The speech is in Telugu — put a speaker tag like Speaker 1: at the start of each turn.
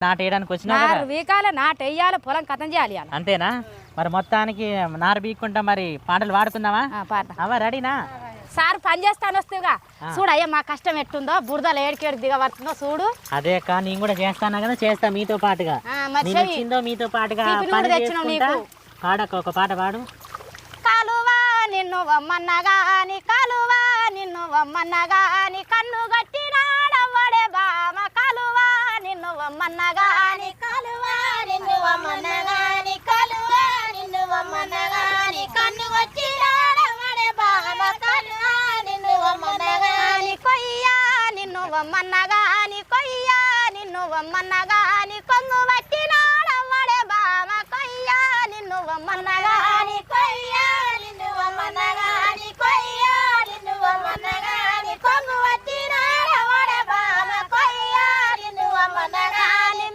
Speaker 1: నాటేయడానికి వచ్చినా
Speaker 2: వీకాలే నాటేయాలి పొలం కథం చేయాలి
Speaker 1: అంతేనా మరి మొత్తానికి నారు బీక్కుంటా మరి పాటలు పాడుకుందామా అవ్వ రెడీనా
Speaker 2: సార్ పని చేస్తాను వస్తేగా చూడు అయ్యా మా కష్టం ఎట్టుందో బురదలు ఏడికేడు దిగబడుతుందో చూడు
Speaker 1: అదే అక్క నేను కూడా చేస్తాను కదా చేస్తా మీతో పాటుగా వచ్చిందో మీతో పాటుగా పాడక్క ఒక పాట పాడు
Speaker 2: కాలువా నిన్ను వమ్మన్నగాని కాలువా నిన్ను వమ్మన్నగాని కన్ను గట్టినాడవ్వడే బామ కాలువా నిన్ను వమ్మన్నగాని కాలువా నిన్ను వమ్మన్నగాని కాలువా నిన్ను వమ్మన్నగాని కన్ను గట్టినాడవ్వడే బామ కాలువా నిన్ను వమ్మన్నగాని కొయ్యా నిన్ను వమ్మన్నగాని కొయ్యా నిన్ను వమ్మన్నగాని కొంగు పట్టినాడవ్వడే బామ కొయ్యా నిన్ను వమ్మన్నగాని